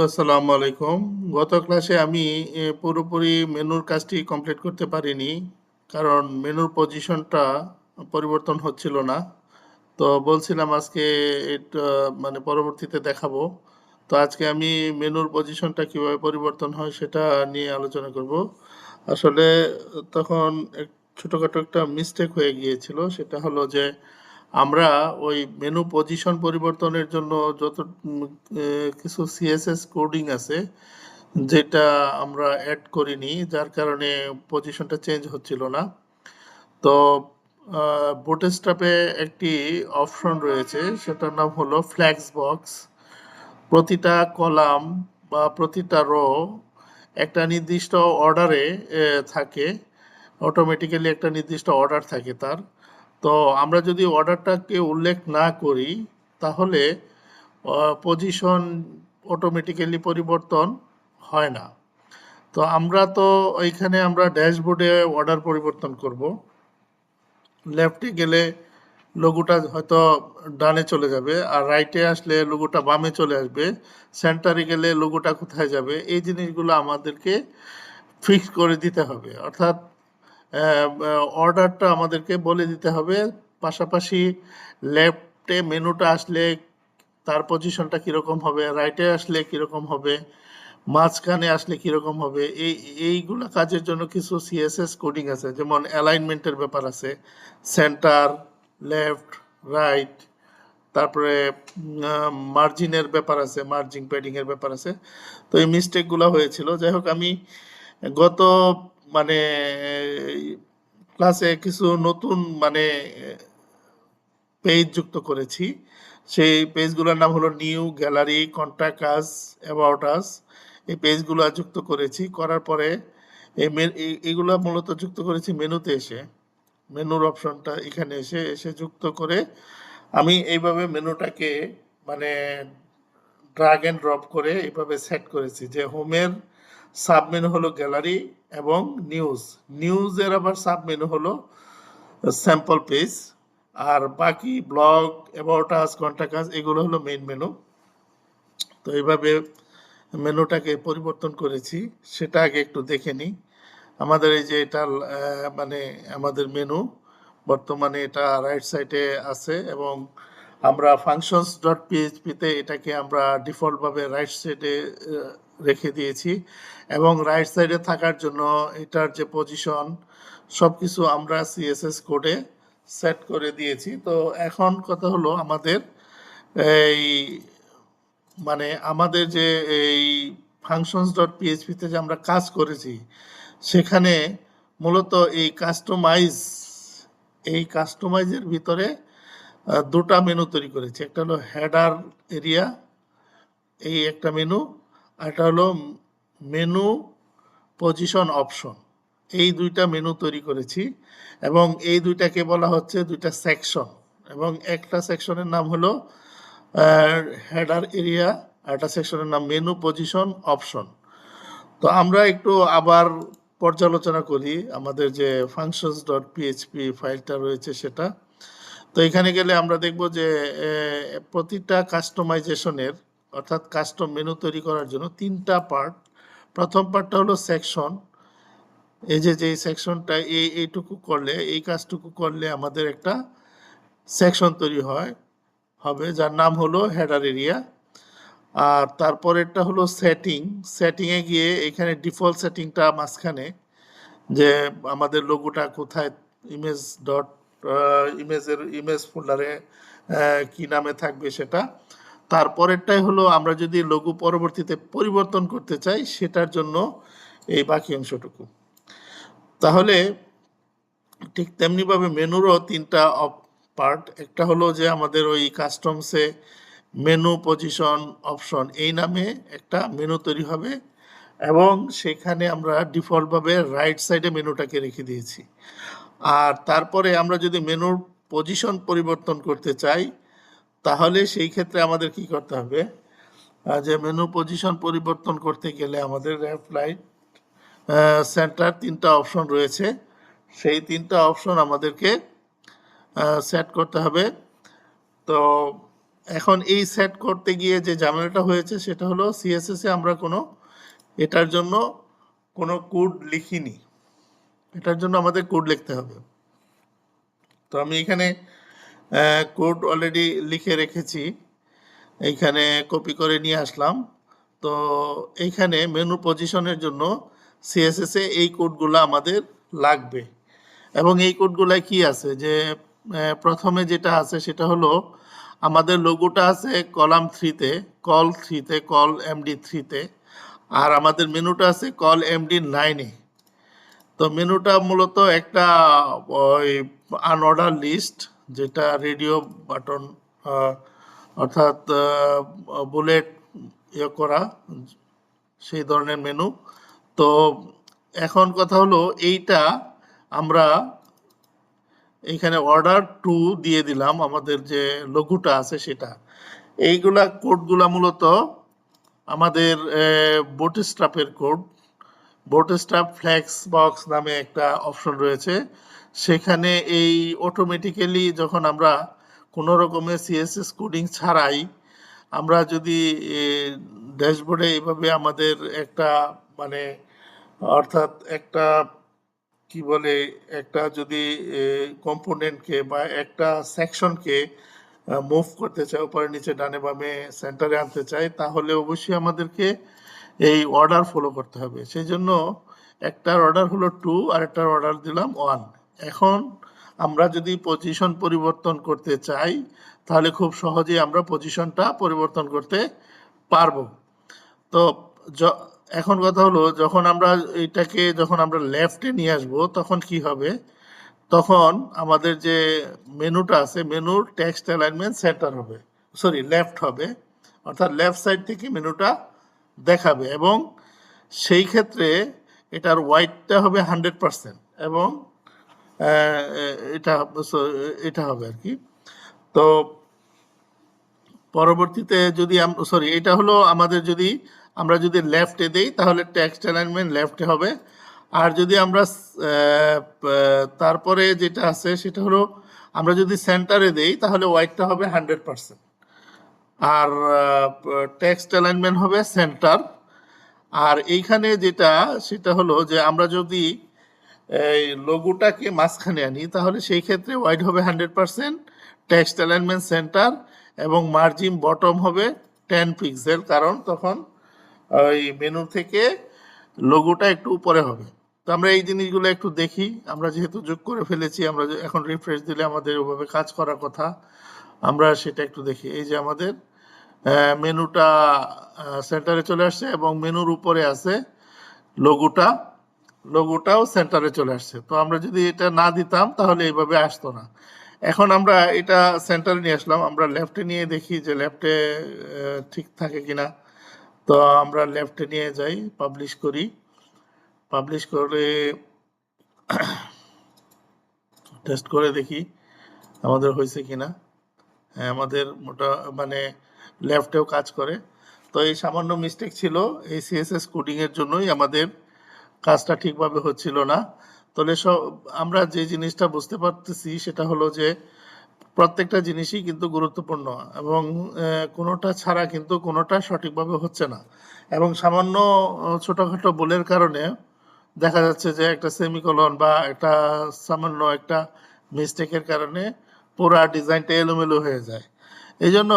আসসালামু আলাইকুম। গত ক্লাসে আমি পুরোপুরি মেনুর কাজটি কমপ্লিট করতে পারিনি, কারণ মেনুর পজিশনটা পরিবর্তন হচ্ছিল না। তো বলছিলাম আজকে এটা মানে পরবর্তীতে দেখাবো। তো আজকে আমি মেনুর পজিশনটা কিভাবে পরিবর্তন হয় সেটা নিয়ে আলোচনা করব। আসলে তখন ছোটখাটো একটা মিস্টেক হয়ে গিয়েছিল, সেটা হলো যে আমরা ওই মেনু পজিশন পরিবর্তনের জন্য যত কিছু সিএসএস কোডিং আছে, যেটা আমরা অ্যাড করিনি, যার কারণে পজিশনটা চেঞ্জ হচ্ছিল না। তো বুটস্ট্র্যাপে একটি অপশন রয়েছে, সেটার নাম হলো ফ্ল্যাক্স বক্স। প্রতিটা কলাম বা প্রতিটা রো একটা নির্দিষ্ট অর্ডারে থাকে, অটোমেটিক্যালি একটা নির্দিষ্ট অর্ডার থাকে তার। তো আমরা যদি অর্ডারটাকে উল্লেখ না করি, তাহলে পজিশন অটোমেটিক্যালি পরিবর্তন হয় না। তো আমরা ড্যাশবোর্ডে অর্ডার পরিবর্তন করব। লেফটে গেলে লোগোটা হয়তো ডানে চলে যাবে, আর রাইটে আসলে লোগোটা বামে চলে আসবে। সেন্টারে গেলে লোগোটা কোথায় যাবে, এই জিনিসগুলো আমাদেরকে ফিক্স করে দিতে হবে। অর্থাৎ অর্ডারটা আমাদেরকে বলে দিতে হবে। পাশাপাশি লেফটে মেনুটা আসলে তার পজিশনটা কীরকম হবে, রাইটে আসলে কীরকম হবে, মাঝখানে আসলে কীরকম হবে, এইগুলো কাজের জন্য কিছু সিএসএস কোডিং আছে। যেমন অ্যালাইনমেন্টের ব্যাপার আছে, সেন্টার, লেফট, রাইট, তারপরে মার্জিনের ব্যাপার আছে, মার্জিং প্যাডিংয়ের ব্যাপার আছে। তো এই মিস্টেকগুলো হয়েছিল। যাই হোক, আমি গত মানে ক্লাসে কিছু নতুন পেজ যুক্ত করেছি। সেই পেজগুলোর নাম হলো new, gallery, contact us, about us. এই পেজগুলো যুক্ত করেছি। করার পরে এইগুলো মূলত যুক্ত করেছি মেনুতে এসে, মেনুর অপশনটা এখানে এসে যুক্ত করে আমি এইভাবে মেনুটাকে মানে ড্রাগ অ্যান্ড ড্রপ করে এইভাবে সেট করেছি যে হোমের সাব মেনু হলো গ্যালারি এবং নিউজের আবার সাব মেনু হলো স্যাম্পল পেজ, আর বাকি blog, about us, contact us এগুলো হলো মেইন মেনু। তো এইভাবে মেনুটাকে পরিবর্তন করেছি, সেটা আগে একটু দেখে নিই। আমাদের এই যে এটা আমাদের মেনু বর্তমানে এটা রাইট সাইডে আছে, এবং আমরা ফাংশনস ডট পিএইচপিতে এটাকে আমরা ডিফল্টভাবে রাইট সাইডে রেখে দিয়েছি, এবং রাইট সাইডে থাকার জন্য এটার যে পজিশন সব কিছু আমরা সিএসএস কোডে সেট করে দিয়েছি। তো এখন কথা হলো এই আমাদের যে এই ফাংশনস ডট পিএইচপিতে যে আমরা কাজ করেছি, সেখানে মূলত এই কাস্টমাইজের ভিতরে দুটা মেনু তৈরি করেছি। একটা হলো হেডার এরিয়া, এই একটা মেনু, আর একটা হলো মেনু পজিশন অপশন। এই দুইটা মেনু তৈরি করেছি, এবং এই দুইটাকে বলা হচ্ছে দুইটা সেকশন, এবং একটা সেকশনের নাম হলো হেডার এরিয়া, আর একটা সেকশনের নাম মেনু পজিশন অপশন। তো আমরা একটু আবার পর্যালোচনা করি আমাদের যে ফাংশনস ডট পিএইচপি ফাইলটা রয়েছে সেটা। তো এখানে গেলে আমরা দেখব যে প্রতিটা কাস্টমাইজেশনের, অর্থাৎ কাস্টম মেনু তৈরি করার জন্য তিনটা পার্ট। প্রথম পার্টটা হলো সেকশন। এই যে সেকশনটা এইটুকু করলে, এই কাজটুকু করলে আমাদের একটা সেকশন তৈরি হবে, যার নাম হলো হেডার এরিয়া। আর তারপরেরটা হলো সেটিংয়ে গিয়ে এখানে ডিফল্ট সেটিংটা মাঝখানে, যে আমাদের লোগোটা কোথায় ইমেজ ফোল্ডারে কি নামে থাকবে সেটা। তারপরেরটাই হলো আমরা যদি লোগো পরবর্তীতে পরিবর্তন করতে চাই, সেটার জন্য এই বাকি অংশটুকু। তাহলে ঠিক তেমনিভাবে মেনুরও তিনটা পার্ট। একটা হলো যে আমাদের ওই কাস্টমসে মেনু পজিশন অপশন এই নামে একটা মেনু তৈরি হবে, এবং সেখানে আমরা ডিফল্টভাবে রাইট সাইডে মেনুটাকে রেখে দিয়েছি। আর তারপরে আমরা যদি মেনুর পজিশন পরিবর্তন করতে চাই, তাহলে সেই ক্ষেত্রে আমাদের কি করতে হবে, যে মেনু পজিশন পরিবর্তন করতে গেলে আমাদের লেফট, রাইট, সেন্টার তিনটা অপশন রয়েছে। সেই তিনটা অপশন আমাদেরকে সেট করতে হবে। তো এখন এই সেট করতে গিয়ে যে ঝামেলাটা হয়েছে সেটা হলো সিএসএস এ আমরা এটার জন্য কোনো কোড লিখিনি। এটার জন্য আমাদের কোড লিখতে হবে। তো আমি এখানে কোড অলরেডি লিখে রেখেছি, এইখানে কপি করে নিয়ে আসলাম। তো এইখানে মেনু পজিশনের জন্য সিএসএস এ এই কোডগুলো আমাদের লাগবে। এবং এই কোডগুলায় কি আছে যে প্রথমে যেটা আছে সেটা হলো আমাদের লোগোটা আছে কলাম 3-তে, কল 3-তে, কল এমডি 3-তে, আর আমাদের মেনুটা আছে কল এমডি 9-এ। তো মেনুটা মূলত একটা ওই আনঅর্ডার লিস্ট, যেটা রেডিও বাটন অর্থাৎ বুলেট ইয়ে করা সেই ধরনের মেনু। তো এখন কথা হলো এইটা আমরা এইখানে অর্ডার টু দিয়ে দিলাম, আমাদের যে লঘুটা আছে সেটা। এইগুলা কোডগুলা মূলত আমাদের বুটস্ট্র্যাপের কোড। বুটস্ট্র্যাপ ফ্লেক্স বক্স নামে একটা অপশন রয়েছে, সেখানে এই অটোমেটিক্যালি যখন আমরা কোনো রকমের সিএসএস কোডিং ছাড়াই আমরা যদি ড্যাশবোর্ডে এইভাবে আমাদের একটা মানে অর্থাৎ একটা কি বলে একটা যদি কম্পোনেন্টকে বা একটা সেকশনকে মুভ করতে চাই উপরে নিচে ডানে বামে সেন্টারে আনতে চাই, তাহলে অবশ্যই আমাদেরকে এই অর্ডার ফলো করতে হবে। সেই জন্য একটার অর্ডার হলো 2 আর একটার অর্ডার দিলাম 1। এখন আমরা যদি পজিশন পরিবর্তন করতে চাই তাহলে খুব সহজেই আমরা পজিশনটা পরিবর্তন করতে পারবো। তো এখন কথা হলো যখন আমরা লেফটে নিয়ে আসবো তখন কি হবে, তখন আমাদের যে মেনুটা আছে মেনুর টেক্সট অ্যালাইনমেন্ট সেন্টার হবে, সরি লেফট হবে, অর্থাৎ লেফট সাইড থেকে মেনুটা দেখাবে এবং সেই ক্ষেত্রে এটার ওয়াইডটা হবে 100% এবং এটা এটা হবে আর কি। তো পরবর্তীতে যদি এটা হলো আমাদের আমরা যদি লেফটে দেই তাহলে টেক্সট অ্যালাইনমেন্ট লেফটে হবে। আর যদি আমরা তারপরে যেটা আছে সেটা হলো আমরা যদি সেন্টারে দেই তাহলে ওয়াইডটা হবে 100% আর টেক্সট অ্যালাইনমেন্ট হবে সেন্টার। আর এইখানে যেটা সেটা হলো যে আমরা যদি এই লোগোটাকে মাঝখানে আনি তাহলে সেই ক্ষেত্রে ওয়াইড হবে 100%, টেক্সট অ্যালাইনমেন্ট সেন্টার এবং মার্জিন বটম হবে 10 পিক্সেল, কারণ তখন ওই মেনু থেকে লোগোটা একটু উপরে হবে। তো আমরা এই জিনিসগুলো একটু দেখি, আমরা যেহেতু যোগ করে ফেলেছি, আমরা এখন রিফ্রেশ দিলে আমাদের ওভাবে কাজ করার কথা, আমরা সেটা একটু দেখি। এই যে আমাদের মেনুটা সেন্টারে চলে আসছে এবং মেনুর উপরে আছে লোগোটাও সেন্টারে চলে আসছে। তো আমরা যদি এটা না দিতাম তাহলে এইভাবে আসতো না। এখন আমরা এটা সেন্টারে নিয়ে আসলাম, আমরা লেফটে নিয়ে দেখি যে লেফটে ঠিক থাকে কিনা। তো আমরা লেফটে নিয়ে যাই, পাবলিশ করে টেস্ট করে দেখি আমাদের হয়েছে কিনা। হ্যাঁ, আমাদের লেফটেও কাজ করে। তো এই সামান্য মিস্টেক ছিল, এই সিএসএস কোডিং এর জন্যই আমাদের কাজটা ঠিকভাবে হচ্ছিল না। তাহলে আমরা যে জিনিসটা বুঝতে পারতেছি সেটা হলো যে প্রত্যেকটা জিনিসই কিন্তু গুরুত্বপূর্ণ এবং কোনোটা ছাড়া কিন্তু কোনোটা সঠিকভাবে হচ্ছে না। এবং সামান্য ছোটখাটো ভুলের কারণে দেখা যাচ্ছে যে একটা সেমিকোলন বা একটা সামান্য একটা মিস্টেকের কারণে পুরা ডিজাইনটা এলোমেলো হয়ে যায়। এই জন্য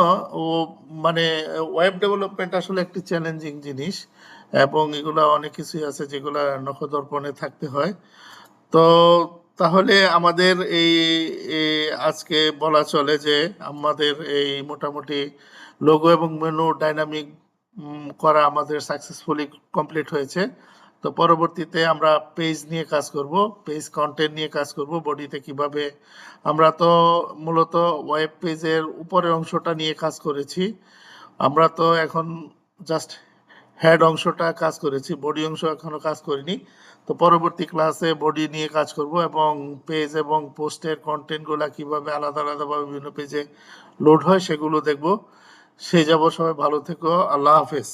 ওয়েব ডেভেলপমেন্ট আসলে একটি চ্যালেঞ্জিং জিনিস এবং এগুলা অনেক কিছুই আছে যেগুলা নখদর্পণে থাকতে হয়। তো তাহলে আমাদের এই আজকে বলা চলে যে আমাদের এই মোটামুটি লোগো এবং মেনু ডাইনামিক করা আমাদের সাকসেসফুলি কমপ্লিট হয়েছে। তো পরবর্তীতে আমরা পেজ নিয়ে কাজ করব, পেজ কন্টেন্ট নিয়ে কাজ করব, বডিতে কিভাবে আমরা তো মূলত ওয়েব পেজের উপরের অংশটা নিয়ে কাজ করেছি, আমরা তো এখন জাস্ট হেড অংশটা কাজ করেছি, বডি অংশ এখনো কাজ করিনি। তো পরবর্তী ক্লাসে বডি নিয়ে কাজ করব এবং পেজ এবং পোস্টের কন্টেন্টগুলো কিভাবে আলাদা আলাদাভাবে বিভিন্ন পেজে লোড হয় সেগুলো দেখব। সেই যাব, সবাই ভালো থেকো, আল্লাহ হাফেজ।